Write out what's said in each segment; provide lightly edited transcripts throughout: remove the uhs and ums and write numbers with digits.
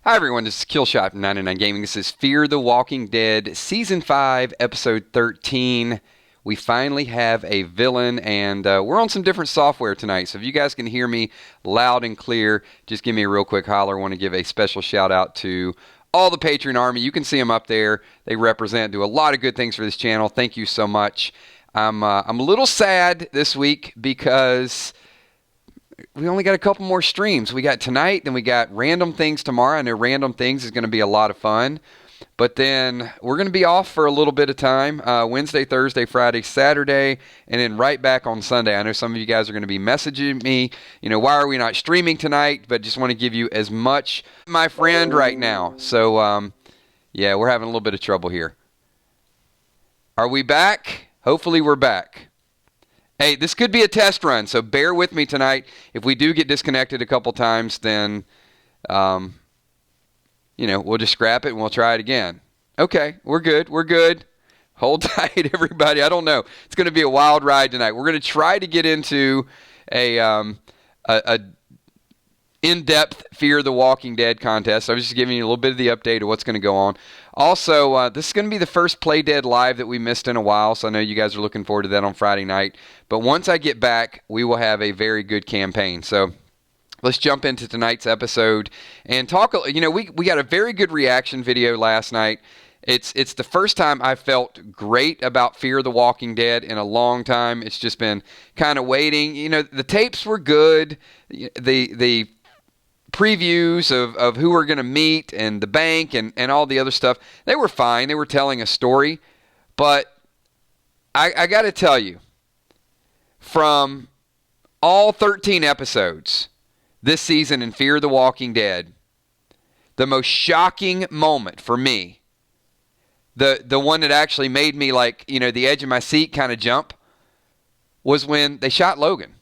Hi everyone, this is Killshot from 99 Gaming. This is Fear the Walking Dead, Season 5, Episode 13. We finally have a villain, and we're on some different software tonight, so if you guys can hear me loud and clear, just give me a real quick holler. I want to give a special shout out to all the Patreon Army. You can see them up there. They represent, do a lot of good things for this channel. Thank you so much. I'm a little sad this week because we only got a couple more streams. We got tonight, then we got Random Things tomorrow. I know Random Things is going to be a lot of fun. But then we're going to be off for a little bit of time. Wednesday, Thursday, Friday, Saturday, and then right back on Sunday. I know some of you guys are going to be messaging me, why are we not streaming tonight? But just want to give you as much my friend right now. So, yeah, we're having a little bit of trouble here. Are we back? Hopefully we're back. Hey, this could be a test run, so bear with me tonight. If we do get disconnected a couple times, then, we'll just scrap it and we'll try it again. Okay, we're good. We're good. Hold tight, everybody. I don't know. It's going to be a wild ride tonight. We're going to try to get into a in-depth Fear the Walking Dead contest. I was just giving you a little bit of the update of what's going to go on. Also, this is going to be the first Play Dead Live that we missed in a while, so I know you guys are looking forward to that on Friday night. But once I get back, we will have a very good campaign. So let's jump into tonight's episode and talk. We got a very good reaction video last night. It's the first time I felt great about Fear the Walking Dead in a long time. It's just been kind of waiting. The tapes were good. The previews of who we're going to meet and the bank and all the other stuff, they were fine. They were telling a story. But I got to tell you, from all 13 episodes this season in Fear the Walking Dead, the most shocking moment for me, the one that actually made me the edge of my seat kind of jump, was when they shot Logan.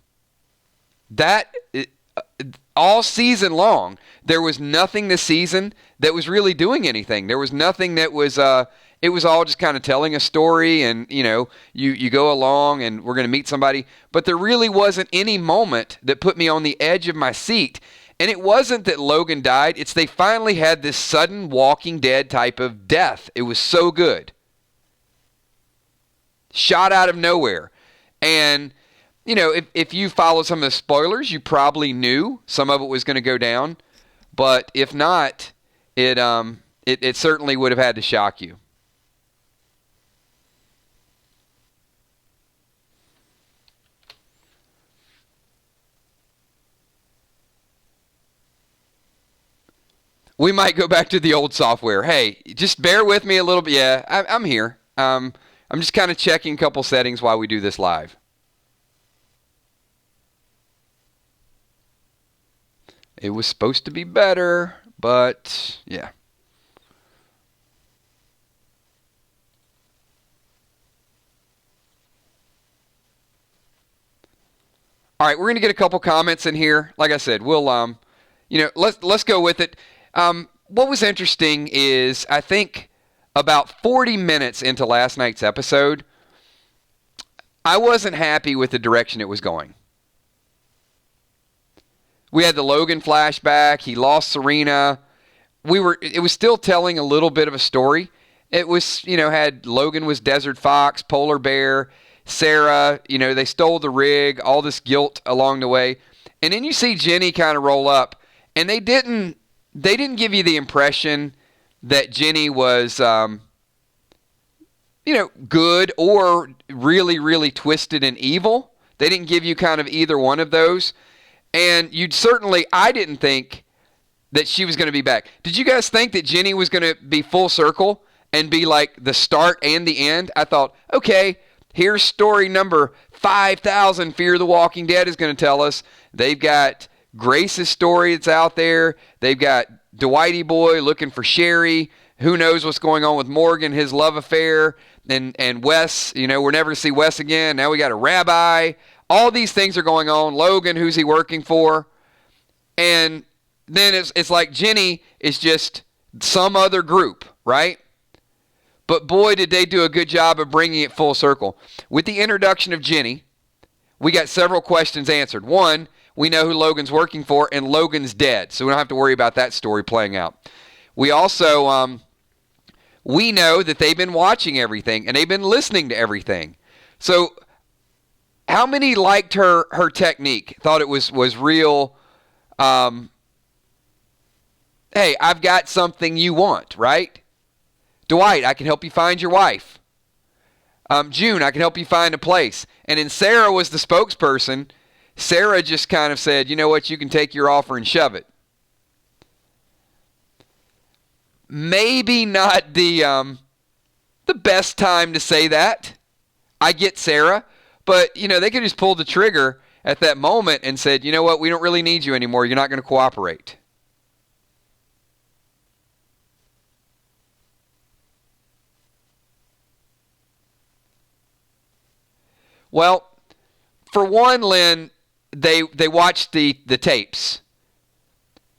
All season long, there was nothing this season that was really doing anything. There was nothing that was, it was all just kind of telling a story and, you go along and we're going to meet somebody. But there really wasn't any moment that put me on the edge of my seat. And it wasn't that Logan died. It's they finally had this sudden Walking Dead type of death. It was so good. Shot out of nowhere. And if you follow some of the spoilers, you probably knew some of it was going to go down. But if not, it certainly would have had to shock you. We might go back to the old software. Hey, just bear with me a little bit. Yeah, I'm here. I'm just kind of checking a couple settings while we do this live. It was supposed to be better, but yeah. All right, we're going to get a couple comments in here. Like I said, we'll let's go with it. What was interesting is I think about 40 minutes into last night's episode, I wasn't happy with the direction it was going. We had the Logan flashback. He lost Serena. It was still telling a little bit of a story. It was, had Logan was Desert Fox, Polar Bear, Sarah, they stole the rig, all this guilt along the way. And then you see Ginny kind of roll up, and they didn't give you the impression that Ginny was, good or really, really twisted and evil. They didn't give you kind of either one of those. And I didn't think that she was going to be back. Did you guys think that Ginny was going to be full circle and be like the start and the end? I thought, okay, here's story number 5,000 Fear the Walking Dead is going to tell us. They've got Grace's story that's out there. They've got Dwighty Boy looking for Sherry. Who knows what's going on with Morgan, his love affair. And Wes, we're never going to see Wes again. Now we got a rabbi. All these things are going on. Logan, who's he working for? And then it's like Ginny is just some other group, right? But boy, did they do a good job of bringing it full circle. With the introduction of Ginny, we got several questions answered. One, we know who Logan's working for, and Logan's dead, so we don't have to worry about that story playing out. We also, we know that they've been watching everything, and they've been listening to everything. So how many liked her technique, thought it was real, hey, I've got something you want, right? Dwight, I can help you find your wife. June, I can help you find a place. And then Sarah was the spokesperson. Sarah just kind of said, you know what, you can take your offer and shove it. Maybe not the best time to say that. I get Sarah, but, you know, they could just pull the trigger at that moment and said, you know what, we don't really need you anymore. You're not going to cooperate. Well, for one, Lynn, they watched the tapes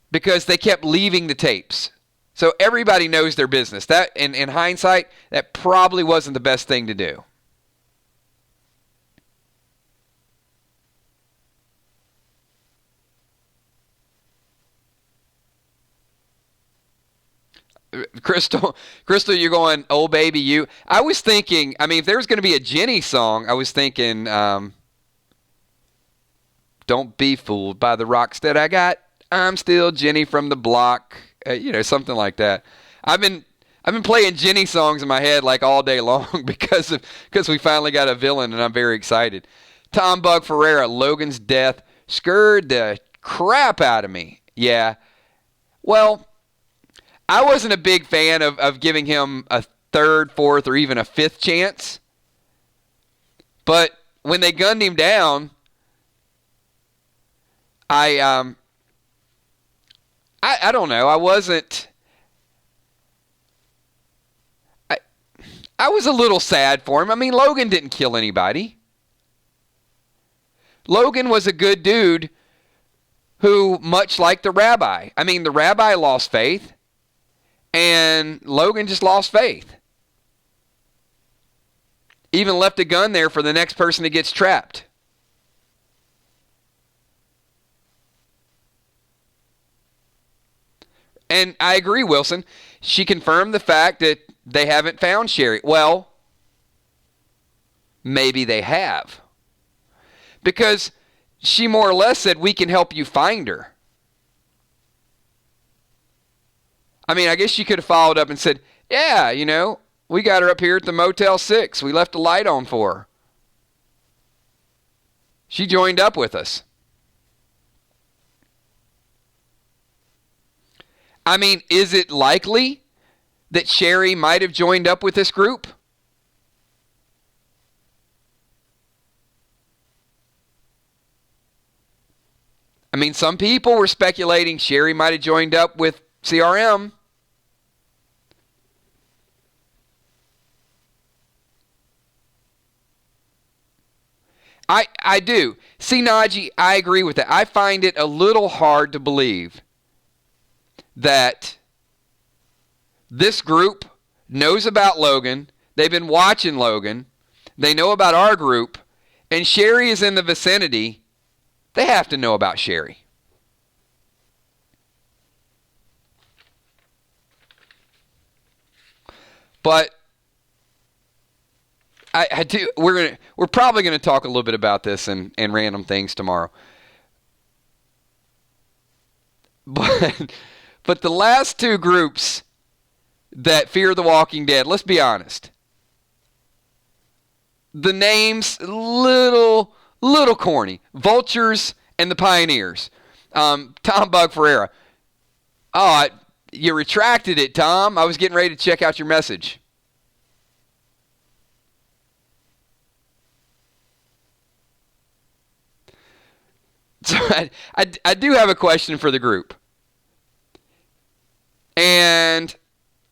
because they kept leaving the tapes. So everybody knows their business. That, in hindsight, that probably wasn't the best thing to do. Crystal, you're going, oh, baby, you. I was thinking, I mean, if there was going to be a Ginny song, I was thinking, don't be fooled by the rocks that I got. I'm still Ginny from the block. You know, something like that. I've been playing Ginny songs in my head like all day long because we finally got a villain, and I'm very excited. Tom Bug Ferreira, Logan's death scared the crap out of me. Yeah. Well, I wasn't a big fan of giving him a third, fourth, or even a fifth chance. But when they gunned him down, I don't know. I wasn't. I was a little sad for him. I mean, Logan didn't kill anybody. Logan was a good dude who, much like the rabbi, I mean, the rabbi lost faith, and Logan just lost faith. Even left a gun there for the next person that gets trapped. And I agree, Wilson. She confirmed the fact that they haven't found Sherry. Well, maybe they have. Because she more or less said, we can help you find her. I mean, I guess she could have followed up and said, yeah, you know, we got her up here at the Motel 6. We left a light on for her. She joined up with us. I mean, is it likely that Sherry might have joined up with this group? I mean, some people were speculating Sherry might have joined up with CRM. I do. See, Najee, I agree with that. I find it a little hard to believe that this group knows about Logan. They've been watching Logan. They know about our group. And Sherry is in the vicinity. They have to know about Sherry. But I do. We're probably gonna talk a little bit about this and random things tomorrow. But the last two groups that fear the Walking Dead, let's be honest. The names little corny. Vultures and the Pioneers. Tom Bug Ferreira. Oh, you retracted it, Tom. I was getting ready to check out your message. So I do have a question for the group. And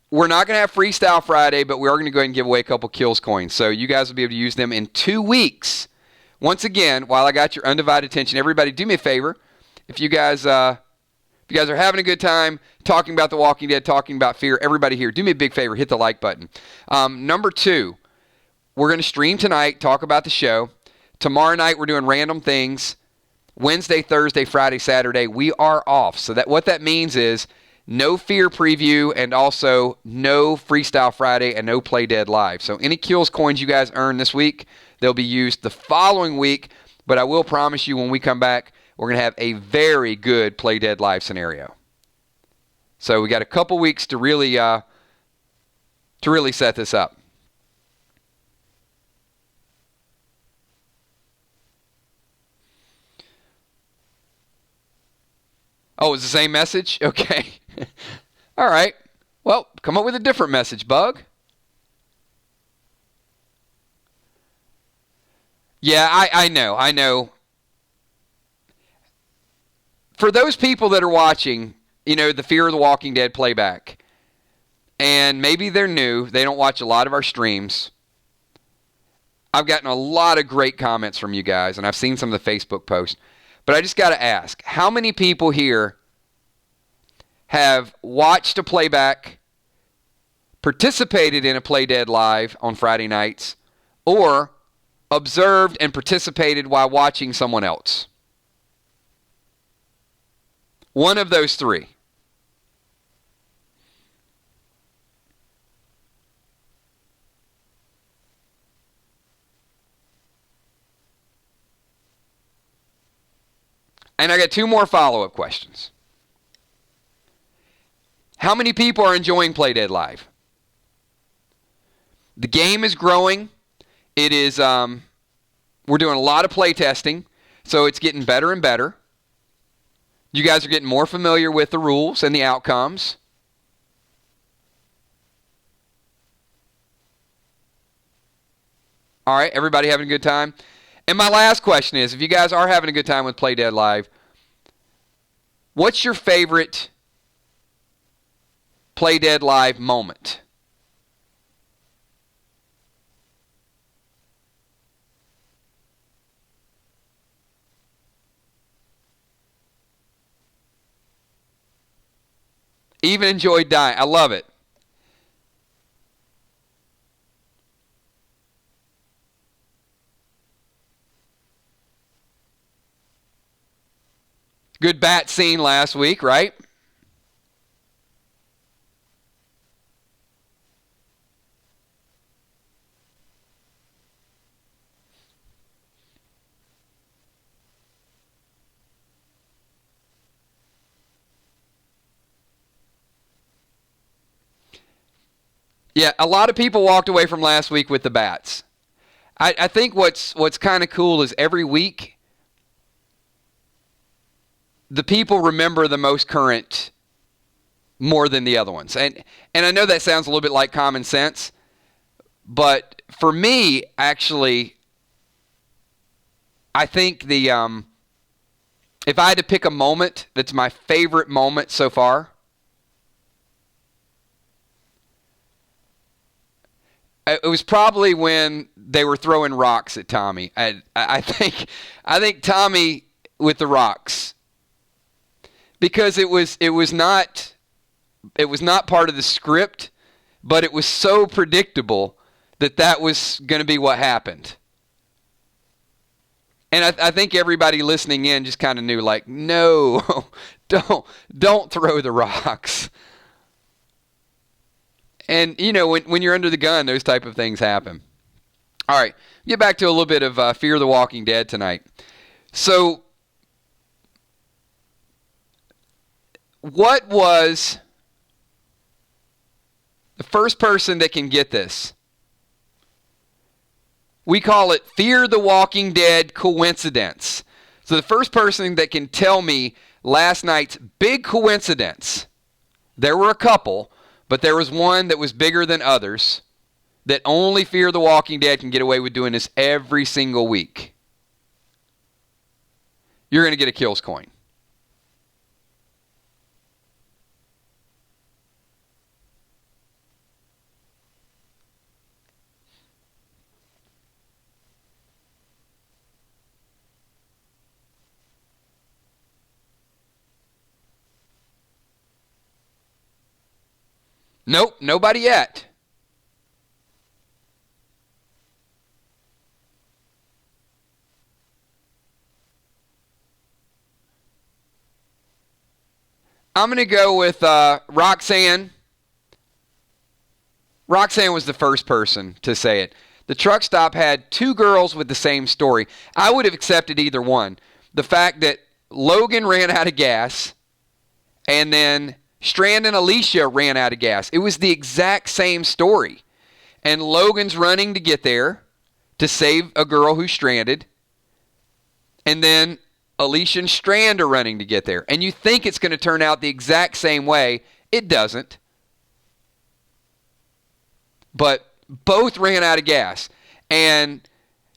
we're not going to have Freestyle Friday, but we are going to go ahead and give away a couple Kills coins. So you guys will be able to use them in 2 weeks. Once again, while I got your undivided attention, everybody do me a favor. If you guys are having a good time talking about The Walking Dead, talking about fear, everybody here, do me a big favor, hit the like button. Number 2, we're going to stream tonight, talk about the show. Tomorrow night we're doing random things. Wednesday, Thursday, Friday, Saturday, we are off. So what that means is no Fear preview and also no Freestyle Friday and no Play Dead Live. So any Kills coins you guys earn this week, they'll be used the following week. But I will promise you when we come back, we're going to have a very good Play Dead Live scenario. So we got a couple weeks to really set this up. Oh, it's the same message? Okay. All right. Well, come up with a different message, Bug. Yeah, I know. For those people that are watching, the Fear of the Walking Dead playback, and maybe they're new, they don't watch a lot of our streams, I've gotten a lot of great comments from you guys, and I've seen some of the Facebook posts. But I just got to ask, how many people here have watched a playback, participated in a Play Dead Live on Friday nights, or observed and participated while watching someone else? One of those three. And I got two more follow-up questions. How many people are enjoying Play Dead Live? The game is growing. It is, we're doing a lot of play testing, so it's getting better and better. You guys are getting more familiar with the rules and the outcomes. All right, everybody having a good time? And my last question is, if you guys are having a good time with Play Dead Live, what's your favorite Play Dead Live moment? Even enjoyed dying. I love it. Good bat scene last week, right? Yeah, a lot of people walked away from last week with the bats. I think what's kind of cool is every week the people remember the most current more than the other ones. And I know that sounds a little bit like common sense, but for me, actually, I think if I had to pick a moment that's my favorite moment so far, it was probably when they were throwing rocks at Tommy. I think Tommy with the rocks, because it was not part of the script, but it was so predictable that was going to be what happened. And I think everybody listening in just kind of knew, like, no, don't throw the rocks. And, when you're under the gun, those type of things happen. All right, get back to a little bit of Fear the Walking Dead tonight. So, what was the first person that can get this? We call it Fear the Walking Dead coincidence. So the first person that can tell me last night's big coincidence, there were a couple, but there was one that was bigger than others, that only Fear the Walking Dead can get away with doing this every single week. You're going to get a Kills coin. Nope, nobody yet. I'm going to go with Roxanne. Roxanne was the first person to say it. The truck stop had two girls with the same story. I would have accepted either one. The fact that Logan ran out of gas and then Strand and Alicia ran out of gas. It was the exact same story. And Logan's running to get there to save a girl who's stranded. And then Alicia and Strand are running to get there. And you think it's going to turn out the exact same way. It doesn't. But both ran out of gas. And,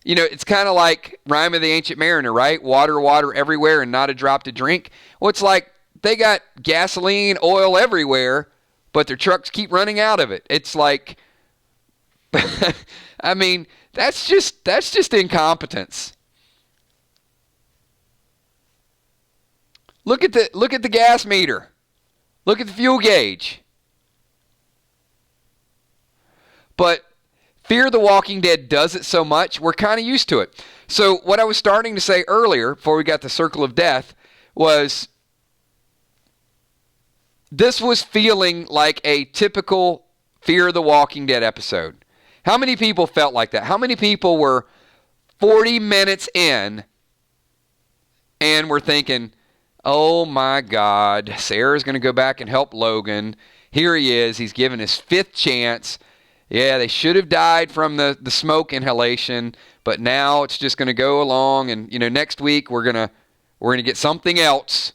you know, it's kind of like Rhyme of the Ancient Mariner, right? Water, water everywhere and not a drop to drink. Well, it's like they got gasoline, oil everywhere, but their trucks keep running out of it. It's like, I mean, that's just incompetence. Look at the gas meter. Look at the fuel gauge. But Fear the Walking Dead does it so much, we're kind of used to it. So what I was starting to say earlier, before we got the circle of death, was this was feeling like a typical Fear the Walking Dead episode. How many people felt like that? How many people were 40 minutes in and were thinking, oh my God, Sarah's going to go back and help Logan. Here he is. He's given his fifth chance. Yeah, they should have died from the smoke inhalation, but now it's just going to go along, and you know, next week we're gonna get something else.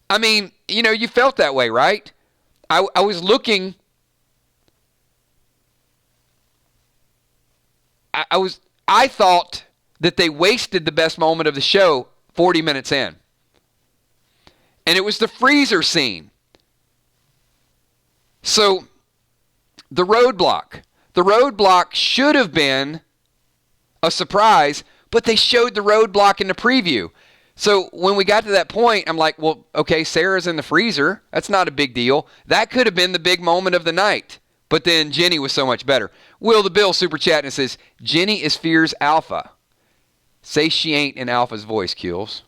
I mean, you know, you felt that way, right? I was looking. I thought that they wasted the best moment of the show 40 minutes in, and it was the freezer scene. So. The roadblock should have been a surprise, but they showed the roadblock in the preview. So when we got to that point, I'm like, well, okay, Sarah's in the freezer. That's not a big deal. That could have been the big moment of the night. But then Ginny was so much better. Will the Bill super chat and says, Ginny is Fear's alpha. Say she ain't in Alpha's voice, Kills.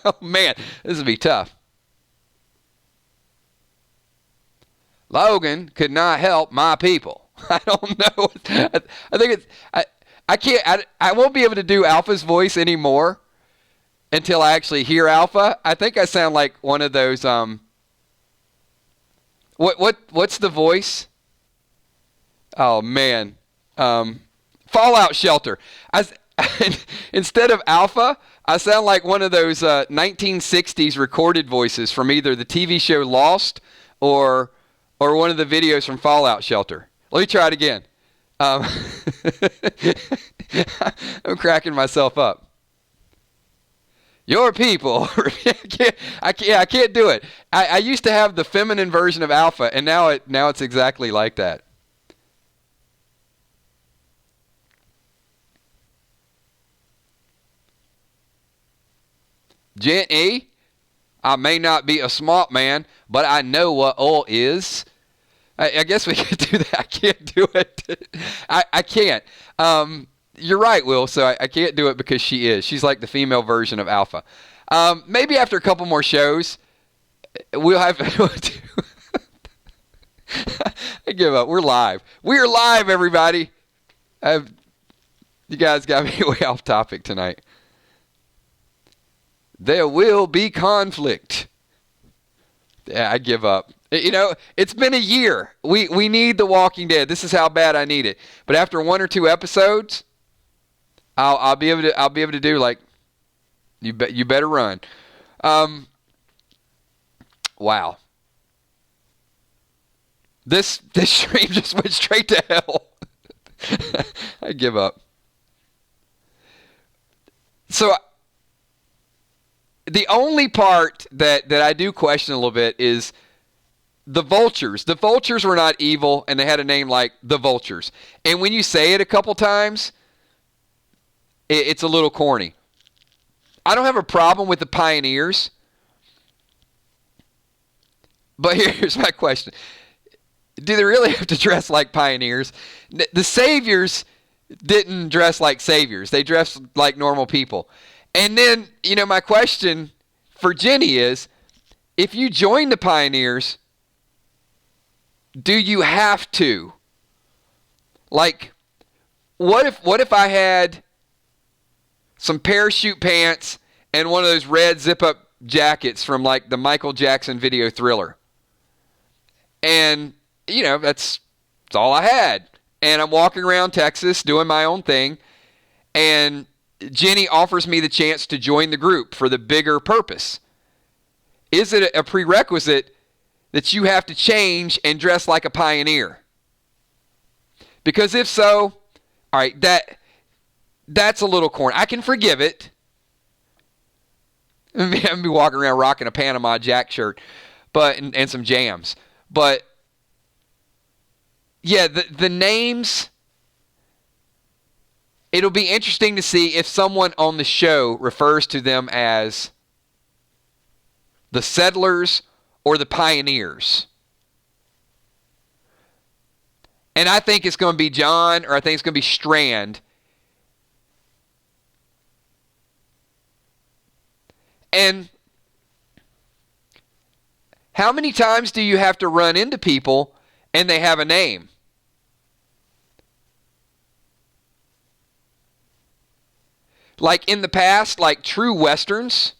Oh, man, this would be tough. Logan could not help my people. I don't know. I think it's. I can't. I won't be able to do Alpha's voice anymore until I actually hear Alpha. I think I sound like one of those. What's the voice? Oh man, Fallout Shelter. Instead of Alpha, I sound like one of those 1960s recorded voices from either the TV show Lost or one of the videos from Fallout Shelter. Let me try it again. I'm cracking myself up. Your people. I can't do it. I used to have the feminine version of Alpha, and now it's exactly like that. Ginny, I may not be a smart man, but I know what oil is. I guess we could do that. I can't do it. I can't. You're right, Will. So I can't do it because she is. She's like the female version of Alpha. Maybe after a couple more shows, we'll have. I give up. We're live. We are live, everybody. You guys got me way off topic tonight. There will be conflict. Yeah, I give up. You know, it's been a year. We need The Walking Dead. This is how bad I need it. But after one or two episodes, I'll be able to do like you better run. Wow. This stream just went straight to hell. I give up. So the only part that I do question a little bit is the Vultures. The Vultures were not evil, and they had a name like the Vultures. And when you say it a couple times, it's a little corny. I don't have a problem with the Pioneers. But here's my question. Do they really have to dress like pioneers? The Saviors didn't dress like saviors. They dressed like normal people. And then, you know, my question for Ginny is, if you join the Pioneers, do you have to? Like, what if I had some parachute pants and one of those red zip-up jackets from like the Michael Jackson video Thriller? And, that's all I had. And I'm walking around Texas doing my own thing. And Ginny offers me the chance to join the group for the bigger purpose. Is it a prerequisite that you have to change and dress like a pioneer? Because if so, all right, that's a little corny. I can forgive it. I'm be walking around rocking a Panama Jack shirt, and some jams. But yeah, the names. It'll be interesting to see if someone on the show refers to them as the settlers or the pioneers. And I think it's going to be John, or I think it's going to be Strand. And how many times do you have to run into people and they have a name? Like in the past, like true Westerns,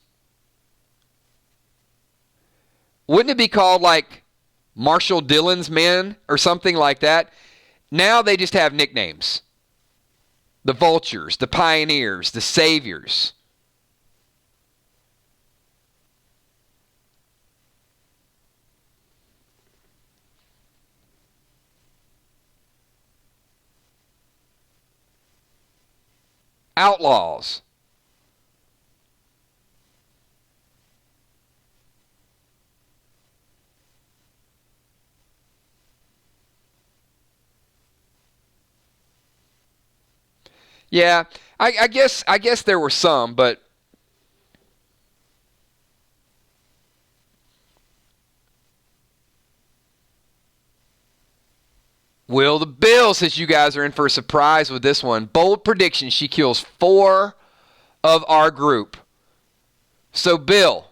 wouldn't it be called like Marshall Dillon's Men or something like that? Now they just have nicknames. The Vultures, the Pioneers, the Saviors. Outlaws. Yeah, I guess there were some, but Will the Bill says you guys are in for a surprise with this one. Bold prediction, she kills 4 of our group. So Bill,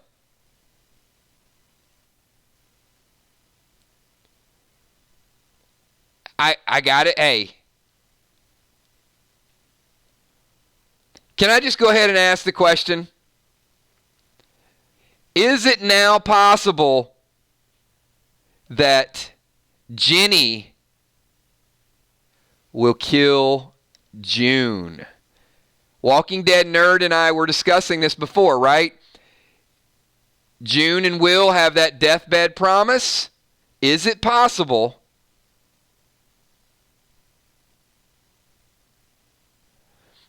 I got it. Hey, can I just go ahead and ask the question? Is it now possible that Ginny will kill June? Walking Dead Nerd and I were discussing this before, right? June and Will have that deathbed promise. Is it possible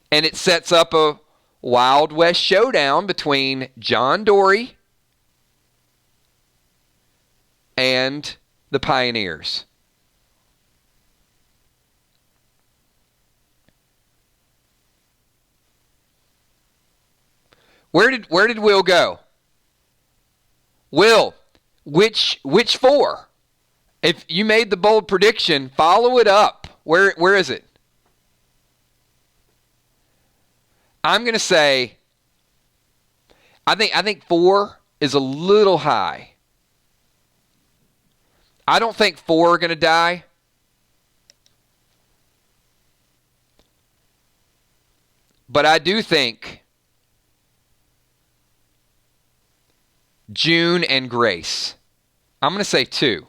and it sets up a Wild West showdown between John Dory and the Pioneers? Where did Will go? Will, which 4? If you made the bold prediction, follow it up. Where is it? I'm going to say I think 4 is a little high. I don't think 4 are going to die. But I do think June and Grace. I'm going to say 2.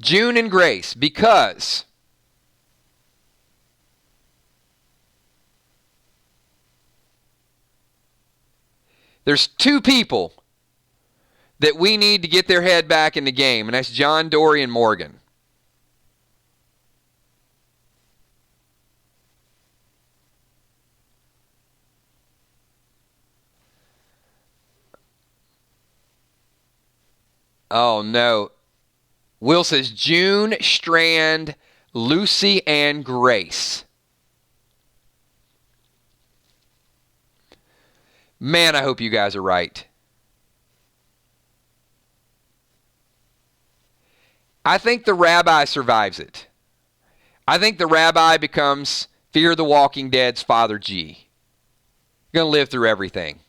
June and Grace, because there's 2 people that we need to get their head back in the game, and that's John Dory and Morgan. Oh, no. Will says June, Strand, Lucy, and Grace. Man, I hope you guys are right. I think the rabbi survives it. I think the rabbi becomes Fear the Walking Dead's Father G. Going to live through everything.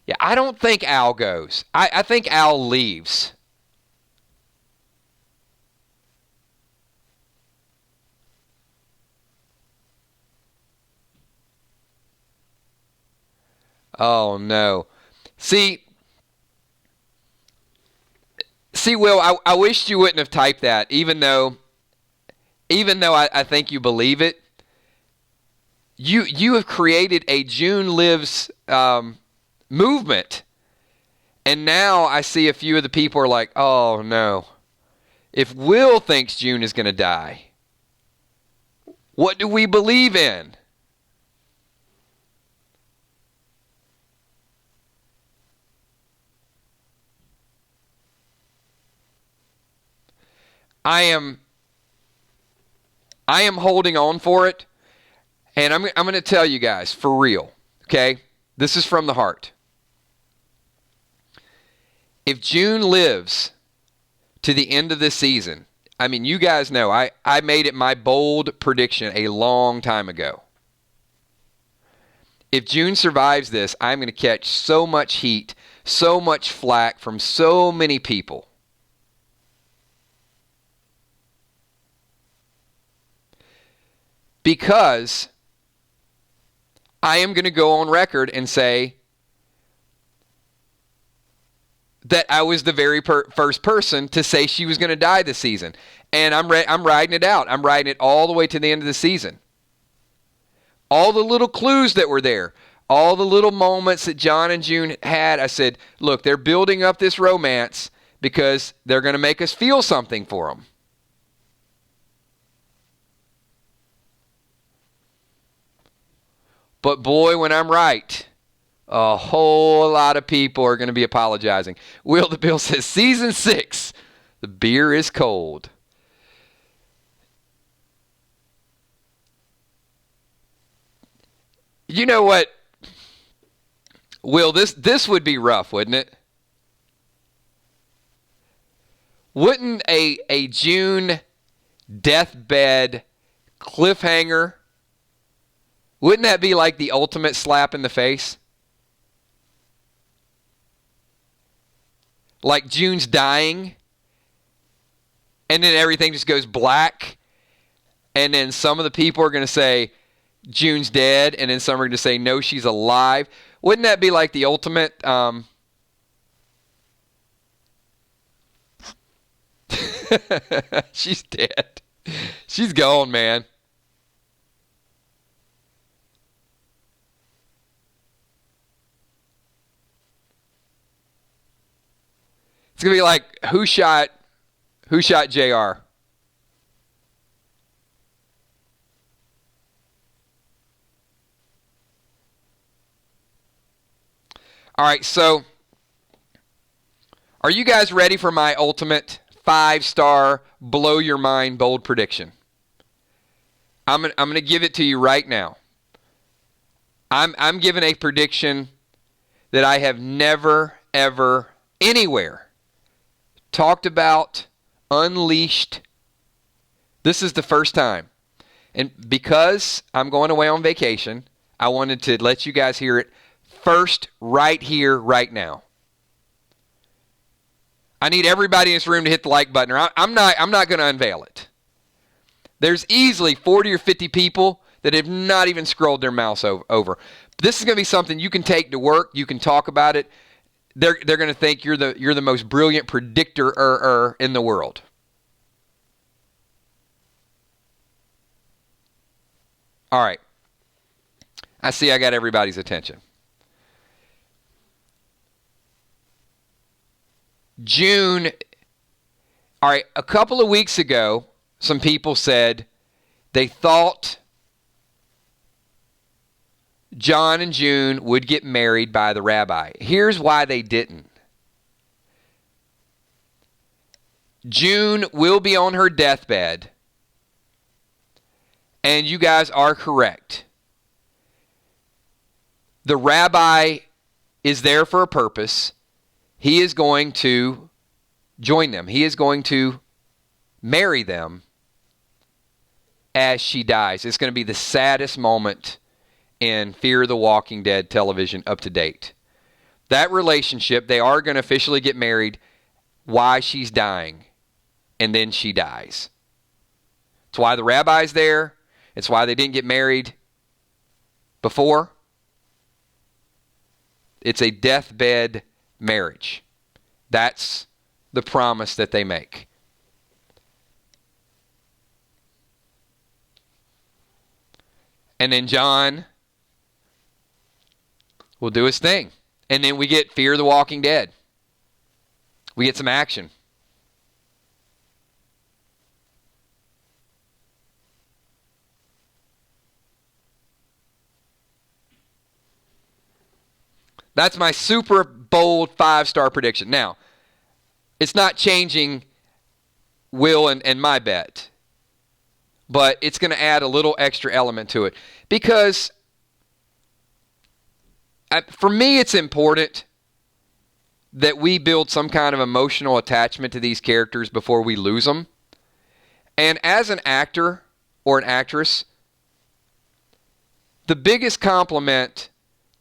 Yeah, I don't think Al goes. I think Al leaves. Oh, no. See, Will, I wish you wouldn't have typed that, even though I think you believe it. You have created a June lives movement. And now I see a few of the people are like, oh, no. If Will thinks June is going to die, what do we believe in? I am holding on for it, and I'm going to tell you guys, for real, okay? This is from the heart. If June lives to the end of this season, I mean, you guys know, I made it my bold prediction a long time ago. If June survives this, I'm going to catch so much heat, so much flack from so many people. Because I am going to go on record and say that I was the very first person to say she was going to die this season. And I'm riding it out. I'm riding it all the way to the end of the season. All the little clues that were there, all the little moments that John and June had, I said, look, they're building up this romance because they're going to make us feel something for them. But boy, when I'm right, a whole lot of people are going to be apologizing. Will the Bill says, season 6, the beer is cold. You know what, Will, this would be rough, wouldn't it? Wouldn't a June deathbed cliffhanger, wouldn't that be like the ultimate slap in the face? Like June's dying, and then everything just goes black, and then some of the people are going to say June's dead, and then some are going to say no, she's alive. Wouldn't that be like the ultimate? She's dead. She's gone, man. It's going to be like, who shot JR? All right, so are you guys ready for my ultimate 5-star, blow your mind, bold prediction? I'm going to give it to you right now. I'm giving a prediction that I have never, ever, anywhere talked about, unleashed. This is the first time. And because I'm going away on vacation, I wanted to let you guys hear it first, right here, right now. I need everybody in this room to hit the like button, or I'm not going to unveil it. There's easily 40 or 50 people that have not even scrolled their mouse over. This is going to be something you can take to work. You can talk about it. They're going to think you're the most brilliant predictor in the world. All right. I see I got everybody's attention. June. All right, a couple of weeks ago, some people said they thought John and June would get married by the rabbi. Here's why they didn't. June will be on her deathbed, and you guys are correct. The rabbi is there for a purpose. He is going to join them. He is going to marry them as she dies. It's going to be the saddest moment in Fear the Walking Dead television up to date. That relationship, they are going to officially get married while she's dying, and then she dies. It's why the rabbi's there. It's why they didn't get married before. It's a deathbed marriage. That's the promise that they make. And then John will do his thing. And then we get Fear the Walking Dead. We get some action. That's my super bold 5-star prediction. Now, it's not changing Will and my bet, but it's going to add a little extra element to it. Because for me, it's important that we build some kind of emotional attachment to these characters before we lose them. And as an actor or an actress, the biggest compliment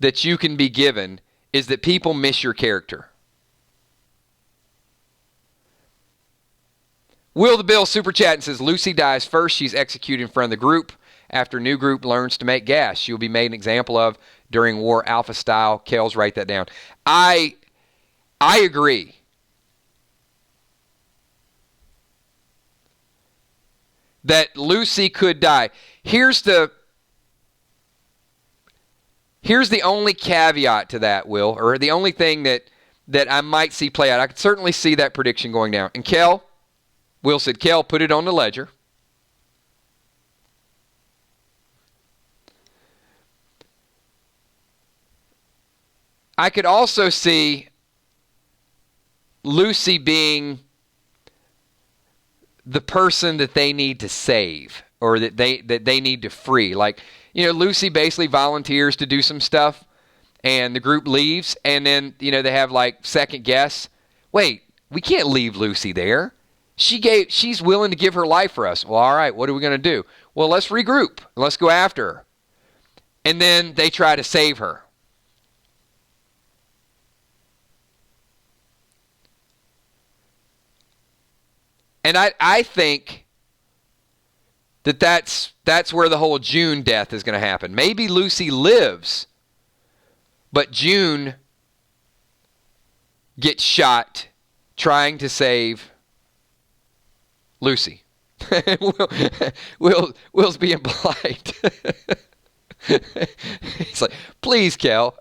that you can be given is that people miss your character. Will the Bill super chat and says, Lucy dies first. She's executed in front of the group. After new group learns to make gas, she will be made an example of during war alpha style. Kels, write that down. I agree. That Lucy could die. Here's the only caveat to that, Will, or the only thing that I might see play out. I could certainly see that prediction going down. And Will said, Kel, put it on the ledger. I could also see Lucy being the person that they need to save or that they need to free. Like, Lucy basically volunteers to do some stuff and the group leaves and then, they have like second guess. Wait, we can't leave Lucy there. She's willing to give her life for us. Well, all right, what are we going to do? Well, let's regroup. Let's go after her. And then they try to save her. And I think that's where the whole June death is going to happen. Maybe Lucy lives, but June gets shot trying to save Lucy. Will's being polite. He's like, please, Kel.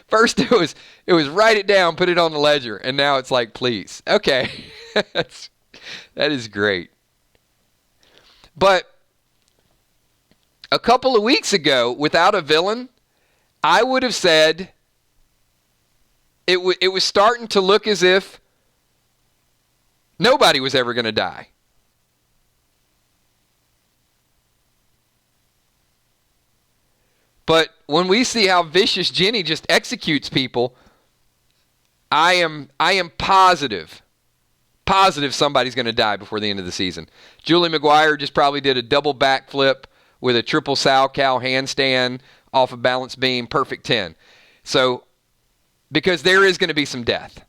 First it was write it down, put it on the ledger, and now it's like, please. Okay. That is great. But a couple of weeks ago, without a villain, I would have said it was starting to look as if nobody was ever going to die. But when we see how vicious Ginny just executes people, I am positive somebody's going to die before the end of the season. Julie McGuire just probably did a double backflip with a triple sow cow handstand off a balance beam, perfect 10. So, because there is going to be some death.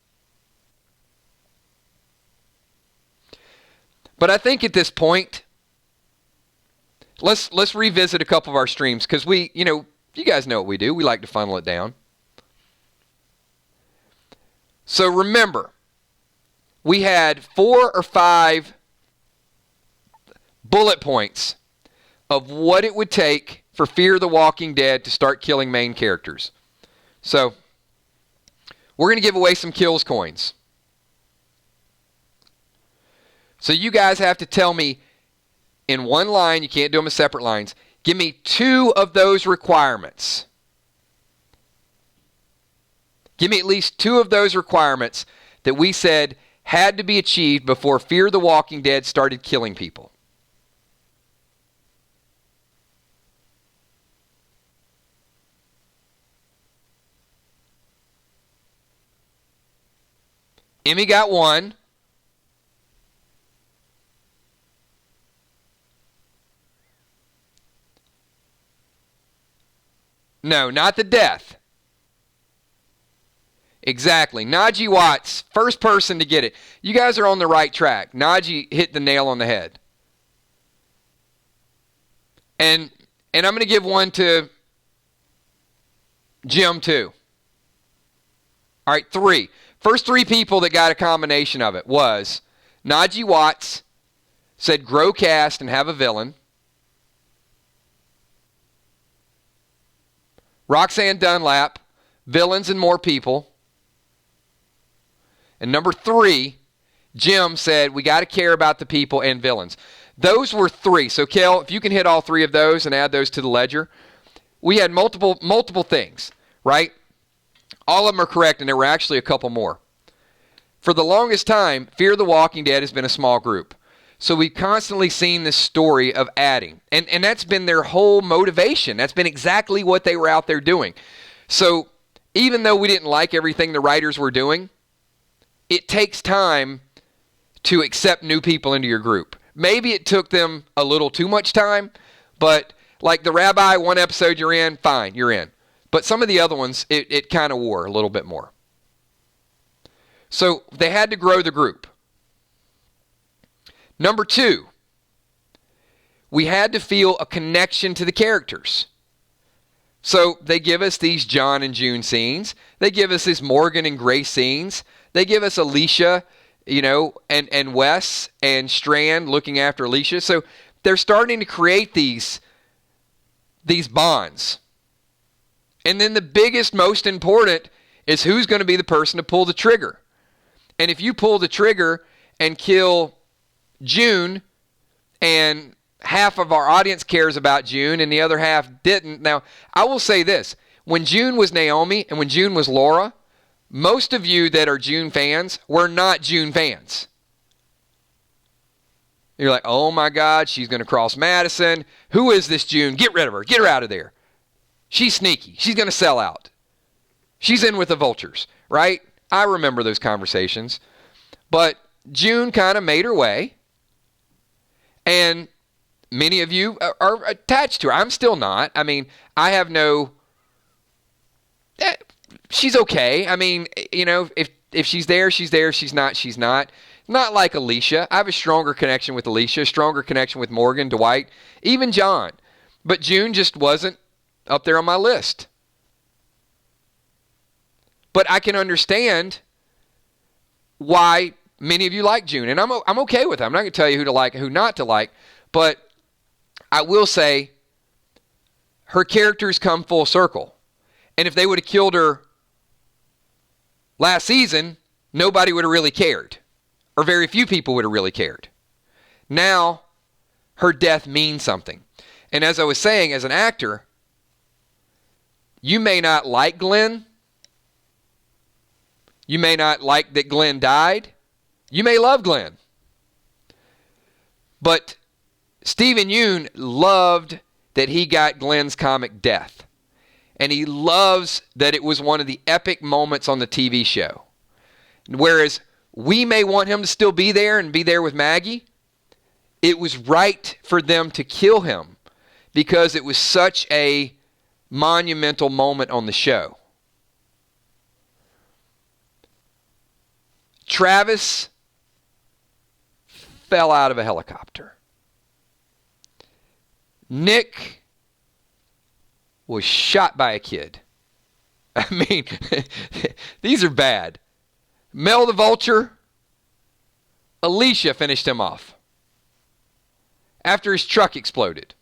But I think at this point, let's revisit a couple of our streams because you guys know what we do. We like to funnel it down. So remember, we had 4 or 5 bullet points of what it would take for Fear the Walking Dead to start killing main characters. So, we're going to give away some kills coins. So you guys have to tell me in one line, you can't do them as separate lines, give me 2 of those requirements. Give me at least 2 of those requirements that we said had to be achieved before Fear the Walking Dead started killing people. Emmy got 1. No, not the death. Exactly. Najee Watts, first person to get it. You guys are on the right track. Najee hit the nail on the head. And I'm going to give one to Jim, too. All right, three. First three people that got a combination of it was Najee Watts said grow cast and have a villain. Roxanne Dunlap, villains and more people. And number three, Jim said we got to care about the people and villains. Those were three. So, Kel, if you can hit all three of those and add those to the ledger. We had multiple things, right? All of them are correct, and there were actually a couple more. For the longest time, Fear the Walking Dead has been a small group. So we've constantly seen this story of adding. And that's been their whole motivation. That's been exactly what they were out there doing. So even though we didn't like everything the writers were doing, it takes time to accept new people into your group. Maybe it took them a little too much time, but like the Rabbi, one episode you're in, fine, you're in. But some of the other ones, it kind of wore a little bit more. So they had to grow the group. Number two, we had to feel a connection to the characters. So they give us these John and June scenes. They give us these Morgan and Grace scenes. They give us Alicia, and Wes and Strand looking after Alicia. So they're starting to create these bonds. And then the biggest, most important is who's going to be the person to pull the trigger. And if you pull the trigger and kill June, and half of our audience cares about June and the other half didn't. Now, I will say this. When June was Naomi and when June was Laura, most of you that are June fans were not June fans. You're like, oh my God, she's going to cross Madison. Who is this June? Get rid of her. Get her out of there. She's sneaky. She's going to sell out. She's in with the vultures, right? I remember those conversations. But June kind of made her way. And many of you are attached to her. I'm still not. I mean, I have no... she's okay. I mean, if she's there, she's there. If she's not, she's not. Not like Alicia. I have a stronger connection with Alicia, a stronger connection with Morgan, Dwight, even John. But June just wasn't up there on my list. But I can understand why many of you like June, and I'm okay with that. I'm not going to tell you who to like and who not to like, but I will say her characters come full circle. And if they would have killed her last season, nobody would have really cared, or very few people would have really cared. Now, her death means something. And as I was saying, as an actor, you may not like Glenn. You may not like that Glenn died. You may love Glenn. But Stephen Yeun loved that he got Glenn's comic death. And he loves that it was one of the epic moments on the TV show. Whereas we may want him to still be there and be there with Maggie, it was right for them to kill him because it was such a monumental moment on the show. Travis fell out of a helicopter. Nick was shot by a kid. I mean, these are bad. Mel the Vulture, Alicia finished him off after his truck exploded.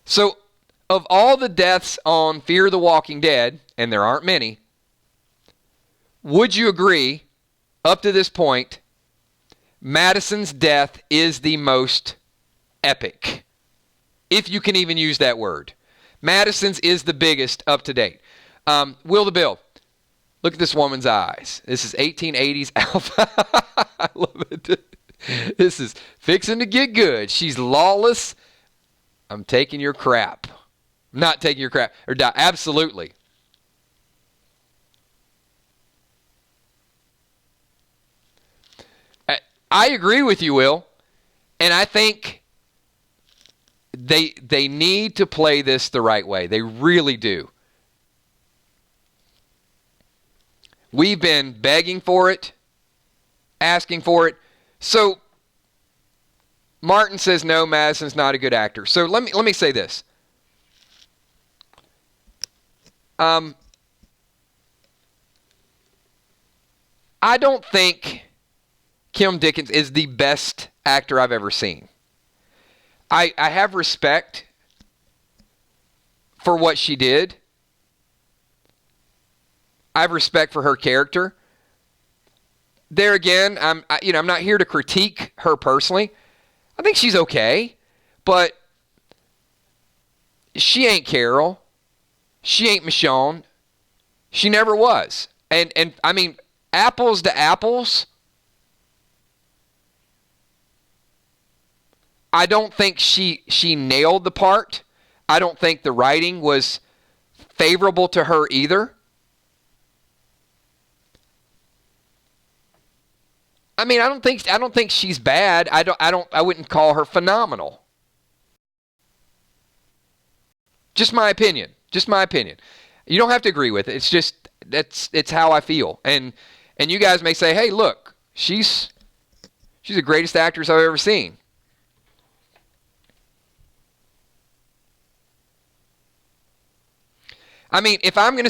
So, of all the deaths on Fear the Walking Dead, and there aren't many, would you agree, up to this point, Madison's death is the most epic? If you can even use that word. Madison's is the biggest up to date. Will the Bill, look at this woman's eyes. This is 1880s Alpha. I love it. This is fixing to get good. She's lawless. I'm taking your crap. I'm not taking your crap. Or die. Absolutely. I agree with you, Will. And I think they need to play this the right way. They really do. We've been begging for it, asking for it. So Martin says no, Madison's not a good actor. So let me say this. I don't think Kim Dickens is the best actor I've ever seen. I have respect for what she did. I have respect for her character. There again, I'm not here to critique her personally. I think she's okay, but she ain't Carol. She ain't Michonne. She never was. And I mean, apples to apples, I don't think she nailed the part. I don't think the writing was favorable to her either. I mean, I don't think she's bad. I wouldn't call her phenomenal. Just my opinion. You don't have to agree with it. It's just it's how I feel. And you guys may say, "Hey, look, she's the greatest actress I've ever seen." I mean, if I'm going to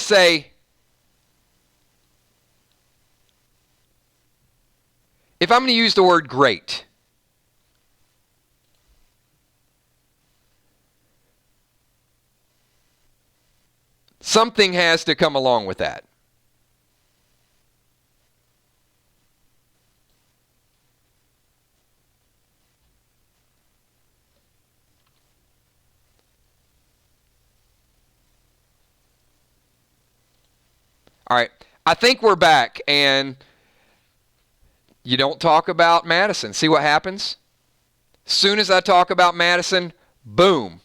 use the word great, something has to come along with that. All right, I think we're back, and you don't talk about Madison. See what happens? Soon as I talk about Madison, boom.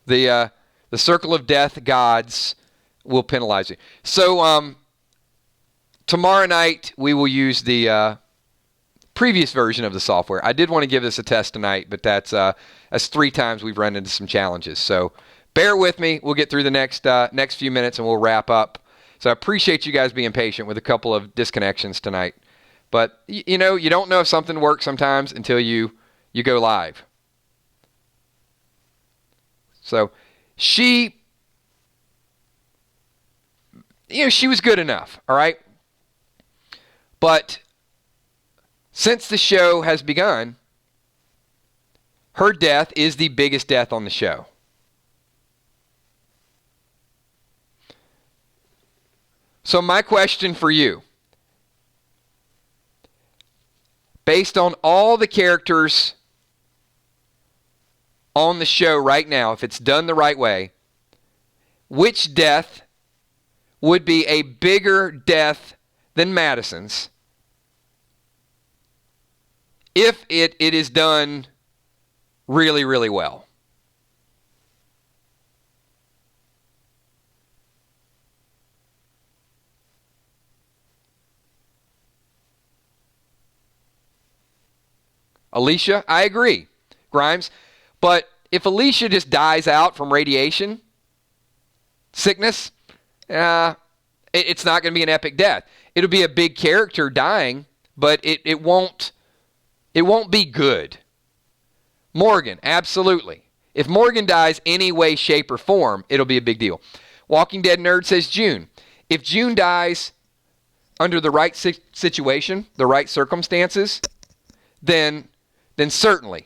The circle of death gods will penalize you. So tomorrow night we will use the previous version of the software. I did want to give this a test tonight, but that's 3 times we've run into some challenges. So bear with me. We'll get through the next few minutes and we'll wrap up. So I appreciate you guys being patient with a couple of disconnections tonight. But, you don't know if something works sometimes until you go live. So she was good enough, all right? But since the show has begun, her death is the biggest death on the show. So my question for you, based on all the characters on the show right now, if it's done the right way, which death would be a bigger death than Madison's if it is done really, really well? Alicia, I agree, Grimes. But if Alicia just dies out from radiation sickness, it's not going to be an epic death. It'll be a big character dying, but it won't be good. Morgan, absolutely. If Morgan dies any way, shape, or form, it'll be a big deal. Walking Dead Nerd says June. If June dies under the right situation, the right circumstances, then certainly.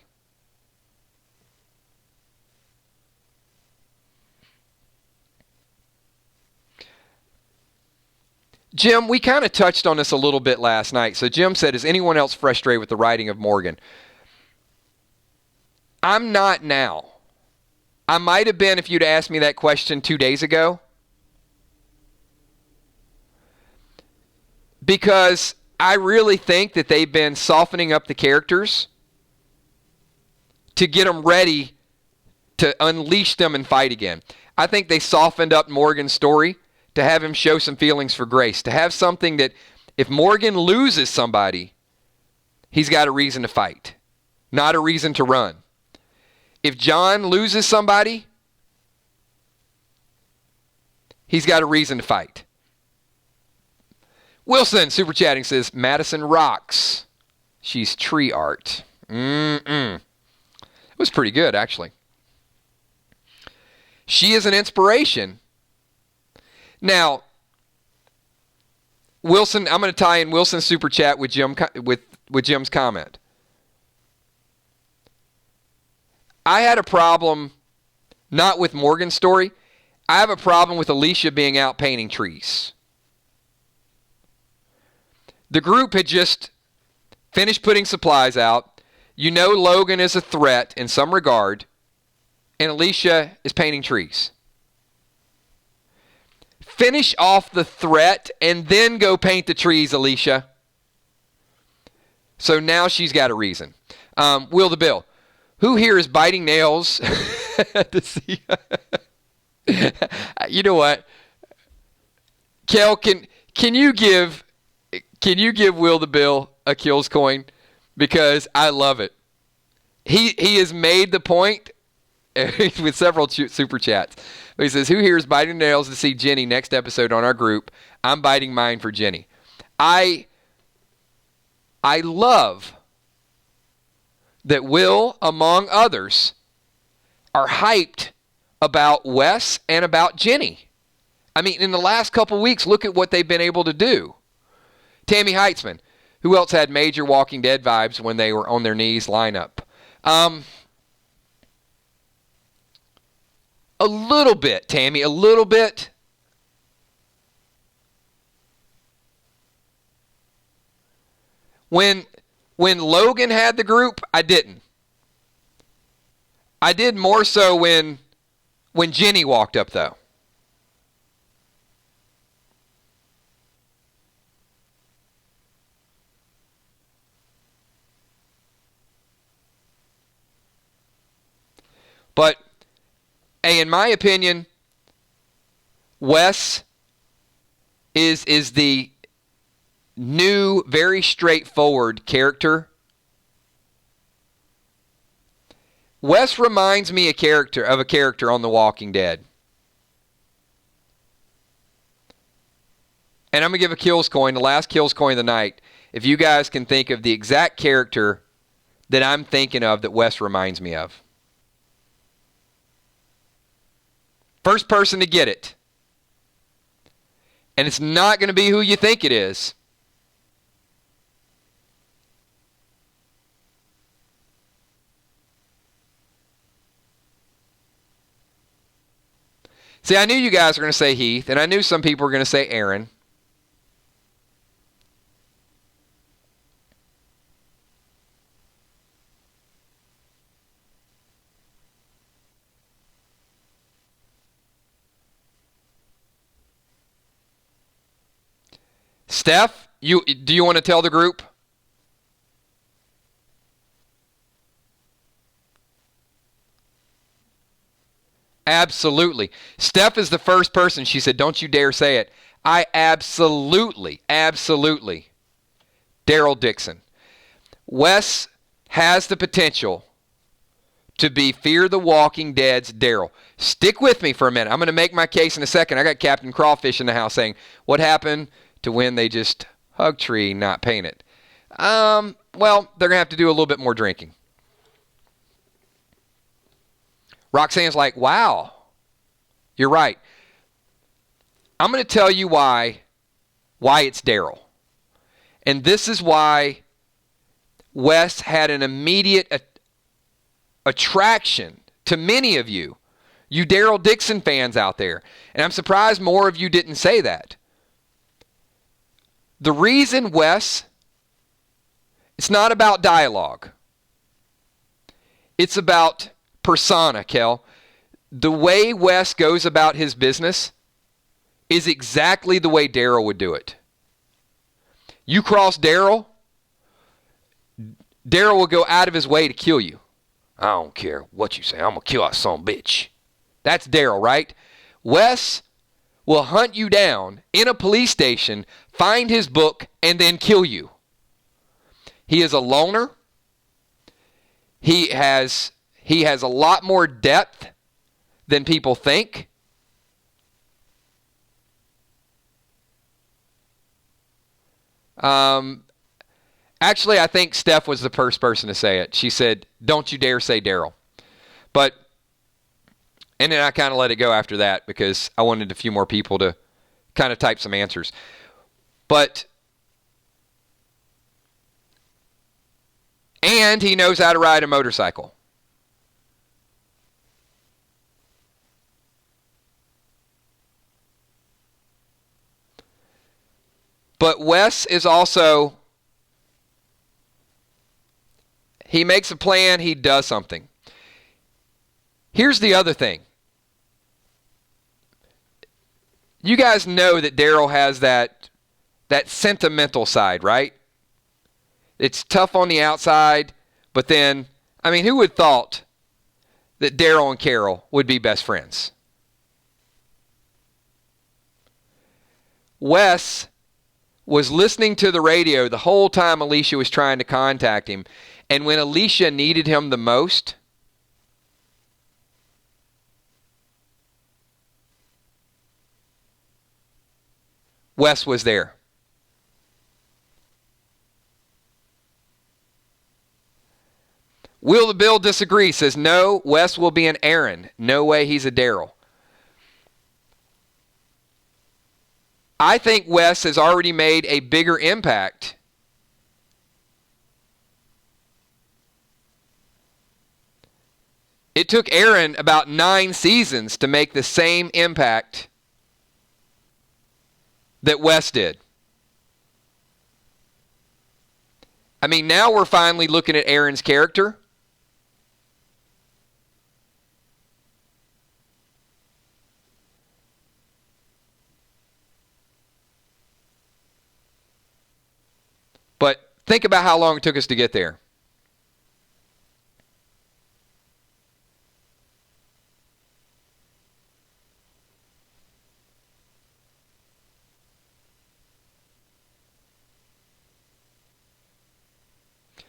Jim, we kind of touched on this a little bit last night. So Jim said, is anyone else frustrated with the writing of Morgan? I'm not now. I might have been if you'd asked me that question 2 days ago. Because I really think that they've been softening up the characters to get them ready to unleash them and fight again. I think they softened up Morgan's story to have him show some feelings for Grace, to have something that if Morgan loses somebody, he's got a reason to fight, not a reason to run. If John loses somebody, he's got a reason to fight. Wilson, super chatting, says, Madison rocks. She's tree art. It was pretty good, actually. She is an inspiration. Now, Wilson, I'm going to tie in Wilson's super chat with Jim's comment. I had a problem, not with Morgan's story. I have a problem with Alicia being out painting trees. The group had just finished putting supplies out. You know Logan is a threat in some regard, and Alicia is painting trees. Finish off the threat and then go paint the trees, Alicia. So now she's got a reason. Will the Bill, who here is biting nails to see? You know what? Kel, can you give Will the Bill a kills coin? Because I love it. He has made the point with several super chats. But he says, who here is biting nails to see Ginny next episode on our group? I'm biting mine for Ginny. I love that Will, among others, are hyped about Wes and about Ginny. I mean, in the last couple weeks, look at what they've been able to do. Tammy Heitzman, who else had major Walking Dead vibes when they were on their knees lineup? A little bit, Tammy, a little bit. When Logan had the group, I didn't. I did more so when Ginny walked up, though. But, hey, in my opinion, Wes is the new, very straightforward character. Wes reminds me of a character on The Walking Dead. And I'm going to give a kills coin, the last kills coin of the night, if you guys can think of the exact character that I'm thinking of that Wes reminds me of. First person to get it. And it's not going to be who you think it is. See, I knew you guys were going to say Heath, and I knew some people were going to say Aaron. Steph, do you want to tell the group? Absolutely. Steph is the first person. She said, don't you dare say it. I absolutely. Daryl Dixon. Wes has the potential to be Fear the Walking Dead's Daryl. Stick with me for a minute. I'm going to make my case in a second. I got Captain Crawfish in the house saying, what happened to when they just hug tree, not paint it? Well, they're going to have to do a little bit more drinking. Roxanne's like, wow, you're right. I'm going to tell you why it's Daryl. And this is why Wes had an immediate attraction to many of you Daryl Dixon fans out there. And I'm surprised more of you didn't say that. The reason Wes, it's not about dialogue. It's about persona, Kel. The way Wes goes about his business is exactly the way Daryl would do it. You cross Daryl will go out of his way to kill you. I don't care what you say. I'm going to kill that son of a bitch. That's Daryl, right? Wes will hunt you down in a police station, find his book, and then kill you. He is a loner. He has a lot more depth than people think. Actually, I think Steph was the first person to say it. She said, "Don't you dare say Daryl." And then I kind of let it go after that because I wanted a few more people to kind of type some answers. And he knows how to ride a motorcycle. But Wes is also, he makes a plan, he does something. Here's the other thing. You guys know that Daryl has that sentimental side, right? It's tough on the outside, but then, I mean, who would have thought that Daryl and Carol would be best friends? Wes was listening to the radio the whole time Alicia was trying to contact him, and when Alicia needed him the most, Wes was there. Will the Bill disagree? Says, no, Wes will be an Aaron. No way he's a Daryl. I think Wes has already made a bigger impact It took Aaron about 9 seasons to make the same impact that Wes did. I mean, now we're finally looking at Aaron's character. But think about how long it took us to get there.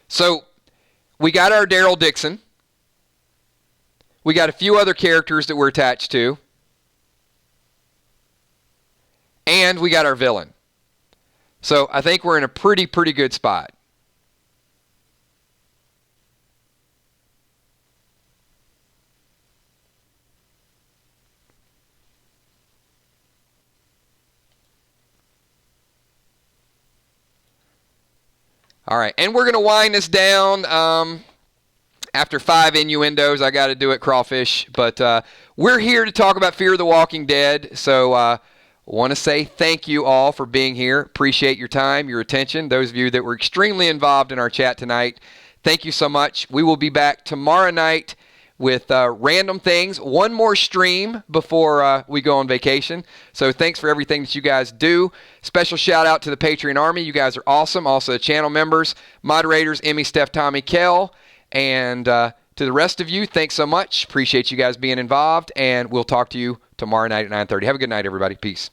So, we got our Daryl Dixon. We got a few other characters that we're attached to. And we got our villain. So, I think we're in a pretty good spot. All right, and we're going to wind this down. After 5 innuendos, I got to do it, crawfish. But we're here to talk about Fear the Walking Dead. So want to say thank you all for being here. Appreciate your time, your attention. Those of you that were extremely involved in our chat tonight, thank you so much. We will be back tomorrow night with random things. One more stream before we go on vacation. So thanks for everything that you guys do. Special shout out to the Patreon Army. You guys are awesome. Also the channel members, moderators, Emmy, Steph, Tommy, Kel. And to the rest of you, thanks so much. Appreciate you guys being involved. And we'll talk to you tomorrow night at 9:30. Have a good night, everybody. Peace.